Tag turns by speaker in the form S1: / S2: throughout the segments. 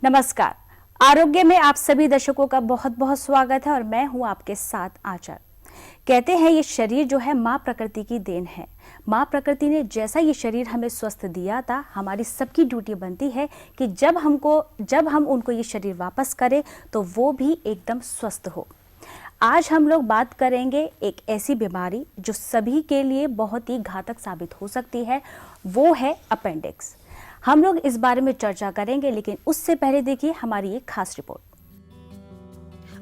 S1: नमस्कार। आरोग्य में आप सभी दर्शकों का बहुत बहुत स्वागत है और मैं हूं आपके साथ आंचल। कहते हैं ये शरीर जो है माँ प्रकृति की देन है। माँ प्रकृति ने जैसा ये शरीर हमें स्वस्थ दिया था, हमारी सबकी ड्यूटी बनती है कि जब हम उनको ये शरीर वापस करें तो वो भी एकदम स्वस्थ हो। आज हम लोग बात करेंगे एक ऐसी बीमारी जो सभी के लिए बहुत ही घातक साबित हो सकती है, वो है अपेंडिक्स। हम लोग इस बारे में चर्चा करेंगे, लेकिन उससे पहले देखिए हमारी एक खास रिपोर्ट।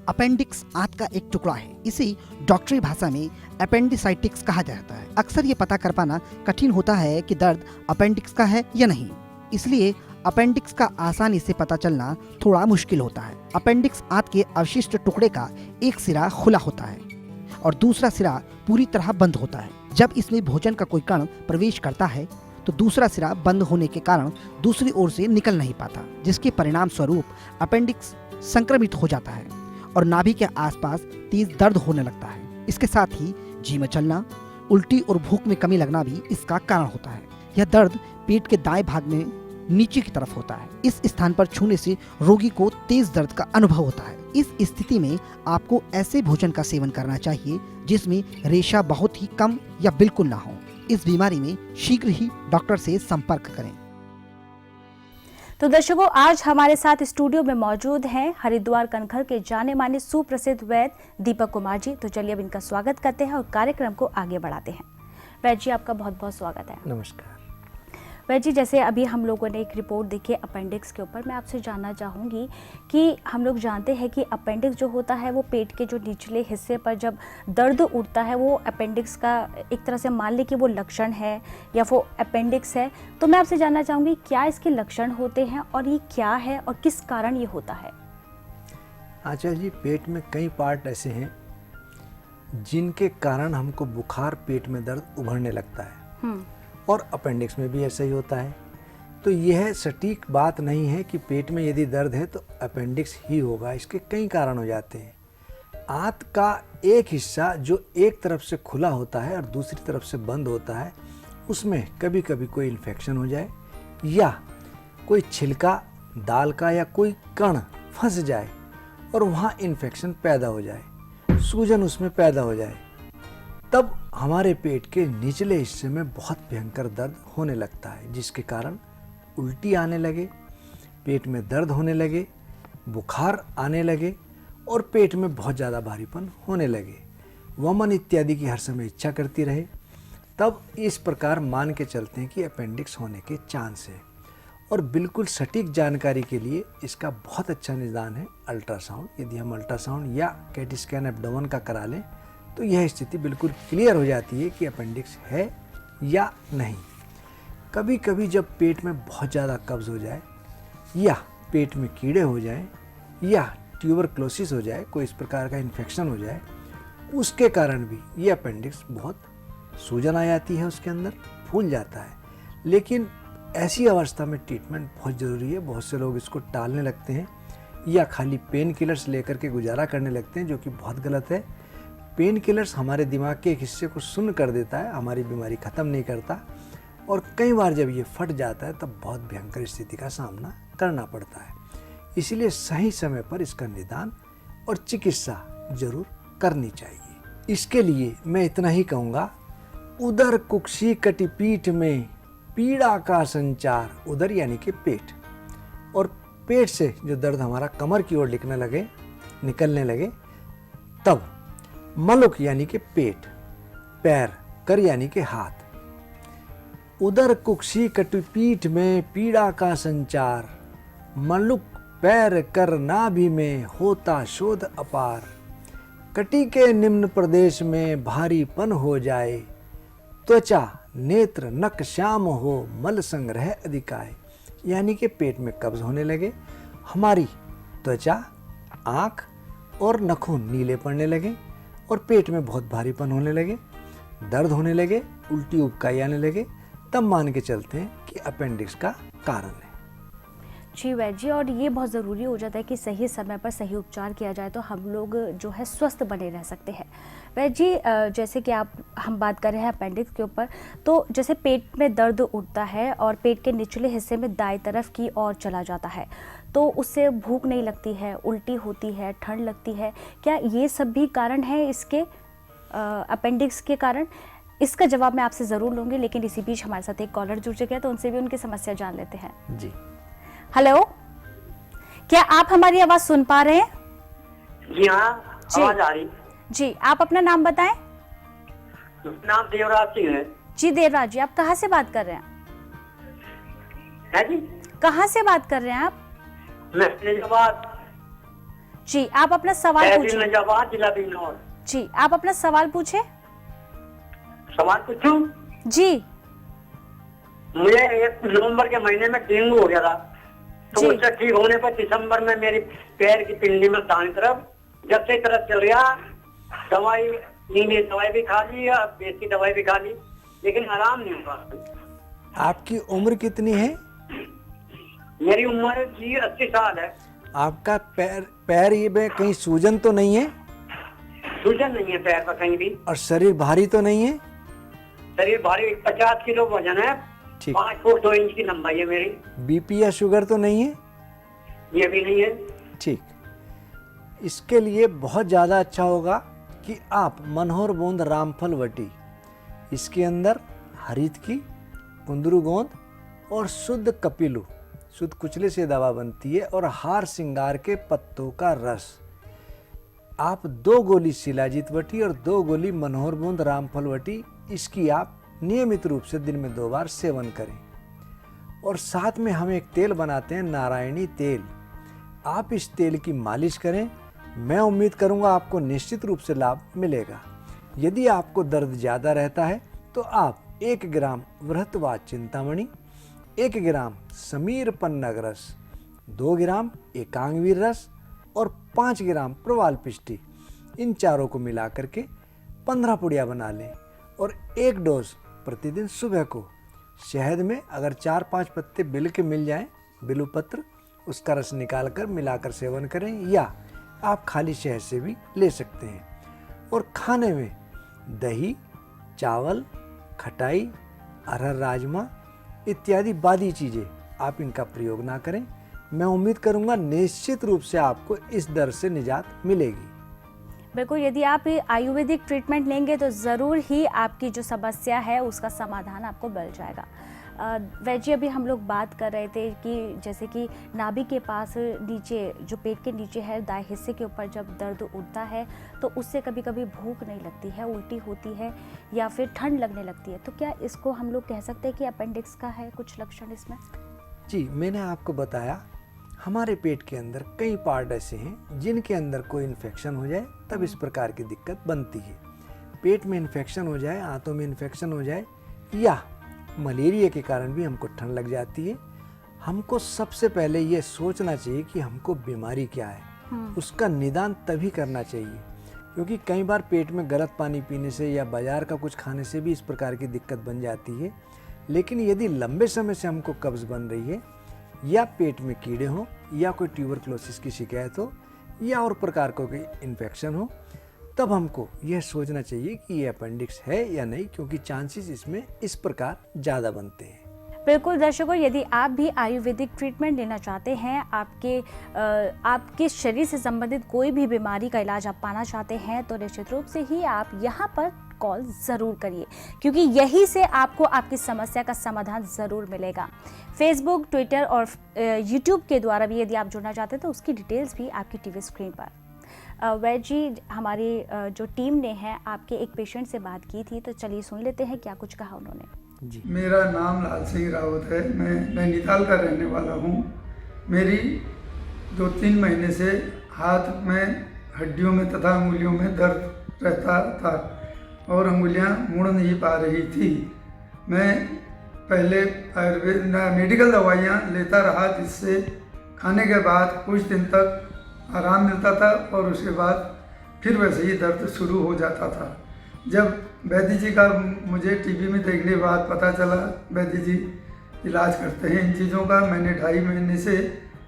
S2: अपेंडिक्स आंत का एक टुकड़ा है। इसे डॉक्टरी भाषा में अपेंडिसाइटिक्स कहा जाता है। अक्सर ये पता कर पाना कठिन होता है कि दर्द अपेंडिक्स का है या नहीं, इसलिए अपेंडिक्स का आसानी से पता चलना थोड़ा मुश्किल होता है। अपेंडिक्स आंत के अवशिष्ट टुकड़े का एक सिरा खुला होता है और दूसरा सिरा पूरी तरह बंद होता है। जब इसमें भोजन का कोई कण प्रवेश करता है तो दूसरा सिरा बंद होने के कारण दूसरी ओर से निकल नहीं पाता, जिसके परिणाम स्वरूप अपेंडिक्स संक्रमित हो जाता है और नाभि के आसपास तेज दर्द होने लगता है। इसके साथ ही जी में चलना, उल्टी और भूख में कमी लगना भी इसका कारण होता है। यह दर्द पेट के दाएं भाग में नीचे की तरफ होता है। इस स्थान पर छूने से रोगी को तेज दर्द का अनुभव होता है। इस स्थिति में आपको ऐसे भोजन का सेवन करना चाहिए जिसमें रेशा बहुत ही कम या बिल्कुल ना हो। इस बीमारी में शीघ्र ही डॉक्टर से संपर्क करें।
S1: तो दर्शकों, आज हमारे साथ स्टूडियो में मौजूद हैं हरिद्वार कनखल के जाने माने सुप्रसिद्ध वैद्य दीपक कुमार जी। तो चलिए अब इनका स्वागत करते हैं और कार्यक्रम को आगे बढ़ाते हैं। वैद्य जी, आपका बहुत बहुत स्वागत है।
S3: नमस्कार।
S1: वैद्य जी, जैसे अभी हम लोगों ने एक रिपोर्ट देखी है अपेंडिक्स के ऊपर, मैं आपसे जानना चाहूँगी कि हम लोग जानते हैं कि अपेंडिक्स जो होता है वो पेट के जो निचले हिस्से पर जब दर्द उठता है वो अपेंडिक्स का एक तरह से मान लें कि वो लक्षण है या वो अपेंडिक्स है। तो मैं आपसे जानना चाहूँगी क्या इसके लक्षण होते हैं और ये क्या है और किस कारण ये होता है?
S3: आंचल जी, पेट में कई पार्ट ऐसे हैं जिनके कारण हमको बुखार, पेट में दर्द उभरने लगता है और अपेंडिक्स में भी ऐसा ही होता है। तो यह सटीक बात नहीं है कि पेट में यदि दर्द है तो अपेंडिक्स ही होगा। इसके कई कारण हो जाते हैं। आंत का एक हिस्सा जो एक तरफ से खुला होता है और दूसरी तरफ से बंद होता है, उसमें कभी कभी कोई इन्फेक्शन हो जाए या कोई छिलका दाल का या कोई कण फंस जाए और वहाँ इन्फेक्शन पैदा हो जाए, सूजन उसमें पैदा हो जाए, तब हमारे पेट के निचले हिस्से में बहुत भयंकर दर्द होने लगता है, जिसके कारण उल्टी आने लगे, पेट में दर्द होने लगे, बुखार आने लगे और पेट में बहुत ज़्यादा भारीपन होने लगे, वमन इत्यादि की हर समय इच्छा करती रहे। तब इस प्रकार मान के चलते हैं कि अपेंडिक्स होने के चांस है। और बिल्कुल सटीक जानकारी के लिए इसका बहुत अच्छा निदान है अल्ट्रासाउंड। यदि हम अल्ट्रासाउंड या कैटी स्कैन एब्डोमेन का करा लें तो यह स्थिति बिल्कुल क्लियर हो जाती है कि अपेंडिक्स है या नहीं। कभी कभी जब पेट में बहुत ज़्यादा कब्ज हो जाए या पेट में कीड़े हो जाए या ट्यूबरक्लोसिस हो जाए, कोई इस प्रकार का इन्फेक्शन हो जाए, उसके कारण भी ये अपेंडिक्स बहुत सूजन आ जाती है, उसके अंदर फूल जाता है। लेकिन ऐसी अवस्था में ट्रीटमेंट बहुत ज़रूरी है। बहुत से लोग इसको टालने लगते हैं या खाली पेन किलर्स लेकर के गुजारा करने लगते हैं, जो कि बहुत गलत है। पेन किलर्स हमारे दिमाग के एक हिस्से को सुन्न कर देता है, हमारी बीमारी ख़त्म नहीं करता और कई बार जब ये फट जाता है तब बहुत भयंकर स्थिति का सामना करना पड़ता है। इसलिए सही समय पर इसका निदान और चिकित्सा जरूर करनी चाहिए। इसके लिए मैं इतना ही कहूँगा, उदर कुक्षी कटिपीठ में पीड़ा का संचार। उदर यानी कि पेट, और पेट से जो दर्द हमारा कमर की ओर निकलने लगे, तब मलुक यानी कि पेट, पैर, कर यानी कि हाथ। उदर कुक्षी कटिपीठ में पीड़ा का संचार, मलुक पैर कर नाभि में होता शोध अपार। कटी के निम्न प्रदेश में भारीपन हो जाए, त्वचा नेत्र नख श्याम हो, मल संग्रह अधिकाय। यानी कि पेट में कब्ज होने लगे, हमारी त्वचा, आँख और नखून नीले पड़ने लगे और पेट में बहुत भारीपन होने लगे, दर्द होने लगे, उल्टी उबकाई आने लगे, तब मान के चलते हैं कि अपेंडिक्स का कारण है।
S1: जी वैद्य जी, और ये बहुत ज़रूरी हो जाता है कि सही समय पर सही उपचार किया जाए तो हम लोग जो है स्वस्थ बने रह सकते हैं। वैद्य जी, जैसे कि हम बात कर रहे हैं अपेंडिक्स के ऊपर, तो जैसे पेट में दर्द उठता है और पेट के निचले हिस्से में दाएं तरफ की ओर चला जाता है, तो उससे भूख नहीं लगती है, उल्टी होती है, ठंड लगती है, क्या ये सब भी कारण है इसके अपेंडिक्स के कारण? इसका जवाब मैं आपसे ज़रूर लूँगी, लेकिन इसी बीच हमारे साथ एक कॉलर जुड़ चुके हैं तो उनसे भी उनकी समस्या जान लेते हैं।
S3: जी,
S1: हेलो, क्या आप हमारी आवाज़ सुन पा रहे हैं?
S4: जी हाँ,
S1: जी।
S4: आवाज आ रही।
S1: जी, आप अपना नाम बताएं।
S4: नाम देवराज सिंह है।
S1: जी देवराज जी, आप कहाँ से बात कर रहे हैं?
S4: है जी,
S1: कहाँ से बात कर रहे हैं आप?
S4: मैं निजाबाद,
S1: जी, आप अपना सवाल
S4: तहसील
S1: पूछें।
S4: निजाबाद, जिला बिजनौर।
S1: जी, आप अपना सवाल पूछें।
S4: सवाल पूछूं?
S1: जी
S4: मुझे 1 नवंबर के महीने में डेंगू हो गया था, तो
S1: जी।
S4: उससे ठीक होने पर दिसंबर में मेरी पैर की पिंडी में दाहिनी तरफ जब से तरफ चल गया। दवाई इंग्लिश दवाई भी खा ली और देसी दवाई भी खा ली, लेकिन आराम नहीं हुआ।
S3: आपकी उम्र कितनी है?
S4: मेरी उम्र जी 80 साल है।
S3: आपका पैर ये में कहीं सूजन तो नहीं है?
S4: सूजन नहीं है पैर पर कहीं भी।
S3: और शरीर भारी तो नहीं है?
S4: शरीर भारी, 50 किलो वजन है,
S3: ठीक।
S4: 5 फुट 2 इंच की लंबाई है मेरी।
S3: बीपी या शुगर तो नहीं है?
S4: ये भी नहीं है।
S3: ठीक। इसके लिए बहुत ज़्यादा अच्छा होगा कि आप मनोहर गोंद रामफल वटी, इसके अंदर हरित की, कुंदरू गोंद और शुद्ध कपिलू, शुद्ध कुचले से दवा बनती है, और हार सिंगार के पत्तों का रस, आप 2 गोली शिलाजीत वटी और 2 गोली मनोहर गोंद रामफल वटी, इसकी आप नियमित रूप से दिन में 2 बार सेवन करें। और साथ में हम एक तेल बनाते हैं, नारायणी तेल, आप इस तेल की मालिश करें। मैं उम्मीद करूंगा आपको निश्चित रूप से लाभ मिलेगा। यदि आपको दर्द ज़्यादा रहता है तो आप 1 ग्राम वृहतवाद चिंतामणि, 1 ग्राम समीर पन्नग रस, 2 ग्राम एकांगवीर रस और 5 ग्राम प्रवाल पिष्टी, इन चारों को मिला करके 15 पुड़िया बना लें और 1 डोज प्रतिदिन सुबह को शहद में अगर 4-5 पत्ते बिल के मिल जाएं, बिलू पत्र, उसका रस निकाल कर मिलाकर सेवन करें, या आप खाली शहद से भी ले सकते हैं। और खाने में दही, चावल, खटाई, अरहर राजमा इत्यादि बादी चीज़ें आप इनका प्रयोग ना करें। मैं उम्मीद करूंगा निश्चित रूप से आपको इस दर्द से निजात मिलेगी।
S1: बिल्कुल, यदि आप आयुर्वेदिक ट्रीटमेंट लेंगे तो ज़रूर ही आपकी जो समस्या है उसका समाधान आपको मिल जाएगा। वैद्य जी, अभी हम लोग बात कर रहे थे कि जैसे कि नाभि के पास नीचे, जो पेट के नीचे है, दाएं हिस्से के ऊपर जब दर्द उठता है तो उससे कभी कभी भूख नहीं लगती है, उल्टी होती है या फिर ठंड लगने लगती है, तो क्या इसको हम लोग कह सकते हैं कि अपेंडिक्स का है कुछ लक्षण इसमें?
S3: जी, मैंने आपको बताया हमारे पेट के अंदर कई पार्ट ऐसे हैं जिनके अंदर कोई इन्फेक्शन हो जाए तब इस प्रकार की दिक्कत बनती है। पेट में इन्फेक्शन हो जाए, आंतों में इन्फेक्शन हो जाए, या मलेरिया के कारण भी हमको ठंड लग जाती है। हमको सबसे पहले ये सोचना चाहिए कि हमको बीमारी क्या है, उसका निदान तभी करना चाहिए, क्योंकि कई बार पेट में गलत पानी पीने से या बाजार का कुछ खाने से भी इस प्रकार की दिक्कत बन जाती है। लेकिन यदि लंबे समय से हमको कब्ज़ बन रही है, या पेट में कीड़े हों, या कोई ट्यूबरक्लोसिस की शिकायत हो, या और प्रकार का कोई इन्फेक्शन हो, तब हमको यह सोचना चाहिए कि ये अपेंडिक्स है या नहीं, क्योंकि चांसेस इसमें इस प्रकार ज़्यादा बनते हैं।
S1: बिल्कुल दर्शकों, यदि आप भी आयुर्वेदिक ट्रीटमेंट लेना चाहते हैं, आपके शरीर से संबंधित कोई भी बीमारी का इलाज आप पाना चाहते हैं, तो निश्चित रूप से ही आप यहाँ पर कॉल ज़रूर करिए, क्योंकि यहीं से आपको आपकी समस्या का समाधान ज़रूर मिलेगा। फेसबुक, ट्विटर और यूट्यूब के द्वारा भी यदि आप जुड़ना चाहते हैं तो उसकी डिटेल्स भी आपकी टीवी स्क्रीन पर। वैद्य जी, हमारी जो टीम ने है आपके एक पेशेंट से बात की थी, तो चलिए सुन लेते हैं क्या कुछ कहा उन्होंने।
S3: जी,
S5: मेरा नाम लाल सिंह रावत है, मैं नैनीताल का रहने वाला हूँ। मेरी 2-3 महीने से हाथ में, हड्डियों में तथा अंगुलियों में दर्द रहता था और अंगुलियाँ मुड़ नहीं पा रही थी। मैं पहले मेडिकल दवाइयाँ लेता रहा, जिससे खाने के बाद कुछ दिन तक आराम मिलता था और उसके बाद फिर वैसे ही दर्द शुरू हो जाता था। जब वैद्य जी का मुझे टीवी में देखने के बाद पता चला वैद्य जी इलाज करते हैं इन चीज़ों का, मैंने 2.5 महीने से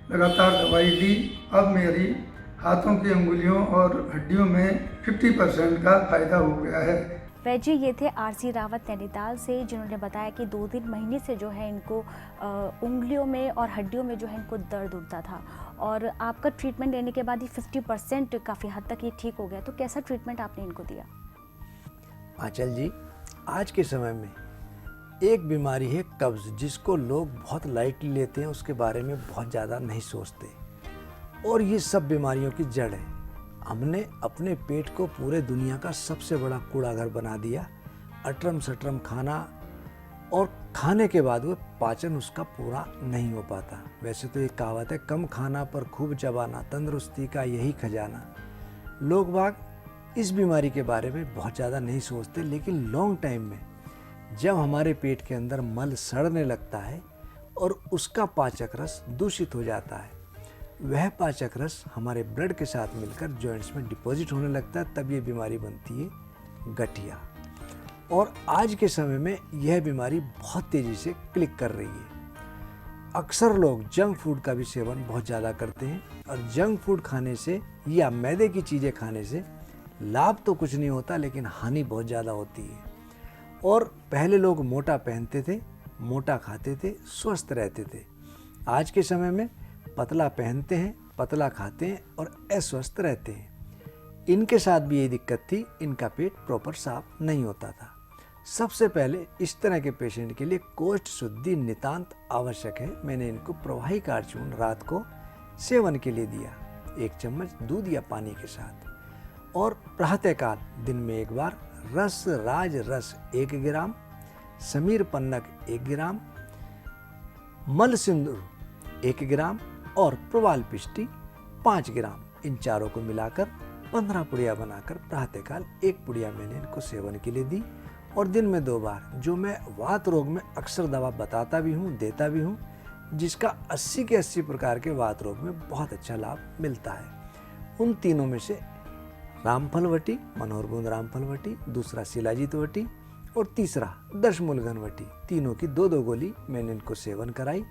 S5: लगातार दवाई ली। अब मेरी हाथों की अंगुलियों और हड्डियों में 50% का फायदा हो गया है।
S1: वैद्य जी, ये थे आरसी रावत नैनीताल से, जिन्होंने बताया कि 2-3 महीने से जो है इनको उंगलियों में और हड्डियों में जो है इनको दर्द उठता था और आपका ट्रीटमेंट लेने के बाद ही 50% काफ़ी हद तक ये ठीक हो गया। तो कैसा ट्रीटमेंट आपने इनको दिया?
S3: आंचल जी, आज के समय में एक बीमारी है कब्ज़, जिसको लोग बहुत लाइटली लेते हैं, उसके बारे में बहुत ज़्यादा नहीं सोचते, और ये सब बीमारियों की जड़ है। हमने अपने पेट को पूरे दुनिया का सबसे बड़ा कूड़ाघर बना दिया। अटरम सटरम खाना, और खाने के बाद वो पाचन उसका पूरा नहीं हो पाता। वैसे तो एक कहावत है, कम खाना पर खूब चबाना, तंदुरुस्ती का यही खजाना। लोग बाग इस बीमारी के बारे में बहुत ज़्यादा नहीं सोचते, लेकिन लॉन्ग टाइम में जब हमारे पेट के अंदर मल सड़ने लगता है और उसका पाचक रस दूषित हो जाता है, वह पाचक रस हमारे ब्लड के साथ मिलकर जॉइंट्स में डिपॉजिट होने लगता है, तब ये बीमारी बनती है गठिया। और आज के समय में यह बीमारी बहुत तेज़ी से क्लिक कर रही है। अक्सर लोग जंक फूड का भी सेवन बहुत ज़्यादा करते हैं, और जंक फूड खाने से या मैदे की चीज़ें खाने से लाभ तो कुछ नहीं होता, लेकिन हानि बहुत ज़्यादा होती है। और पहले लोग मोटा पहनते थे, मोटा खाते थे, स्वस्थ रहते थे। आज के समय में पतला पहनते हैं, पतला खाते हैं और अस्वस्थ रहते हैं। इनके साथ भी यही दिक्कत थी, इनका पेट प्रॉपर साफ नहीं होता था। सबसे पहले इस तरह के पेशेंट के लिए कोष्ठ शुद्धि नितांत आवश्यक है। मैंने इनको प्रवाही कारचूर्ण रात को सेवन के लिए दिया, 1 चम्मच दूध या पानी के साथ, और प्रातःकाल दिन में एक बार रस राज रस 1 ग्राम, समीर पन्नक 1 ग्राम, मल सिंदूर 1 ग्राम और प्रवाल पिष्टी 5 ग्राम, इन चारों को मिलाकर 15 पुड़िया बनाकर प्रातःकाल 1 पुड़िया मैंने इनको सेवन के लिए दी, और दिन में 2 बार, जो मैं वात रोग में अक्सर दवा बताता भी हूँ, देता भी हूँ, जिसका 80 के 80 प्रकार के वात रोग में बहुत अच्छा लाभ मिलता है। उन तीनों में से रामफल वटी, मनोहरबूंद रामफल वटी, दूसरा शिलाजीत वटी और तीसरा दशमूलघन वटी, तीनों की 2-2 गोली मैंने इनको सेवन कराई।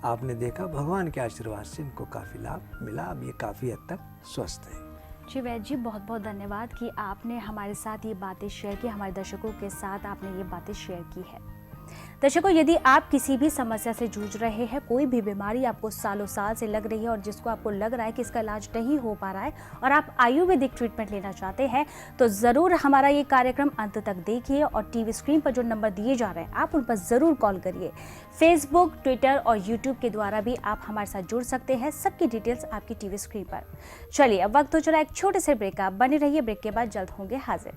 S3: आपने देखा भगवान के आशीर्वाद से इनको काफ़ी लाभ मिला। अब ये काफ़ी हद तक स्वस्थ है।
S1: जी वैद्य जी, बहुत बहुत धन्यवाद कि आपने हमारे साथ ये बातें शेयर की, हमारे दर्शकों के साथ आपने ये बातें शेयर की है। दर्शकों, यदि आप किसी भी समस्या से जूझ रहे हैं, कोई भी बीमारी आपको सालों साल से लग रही है और जिसको आपको लग रहा है कि इसका इलाज नहीं हो पा रहा है और आप आयुर्वेदिक ट्रीटमेंट लेना चाहते हैं, तो ज़रूर हमारा ये कार्यक्रम अंत तक देखिए और टीवी स्क्रीन पर जो नंबर दिए जा रहे हैं आप उन पर ज़रूर कॉल करिए। फेसबुक, ट्विटर और यूट्यूब के द्वारा भी आप हमारे साथ जुड़ सकते हैं। सबकी डिटेल्स आपकी टीवी स्क्रीन पर। चलिए, अब वक्त हो चला एक छोटे से ब्रेक का। बने रहिए, ब्रेक के बाद जल्द होंगे हाजिर।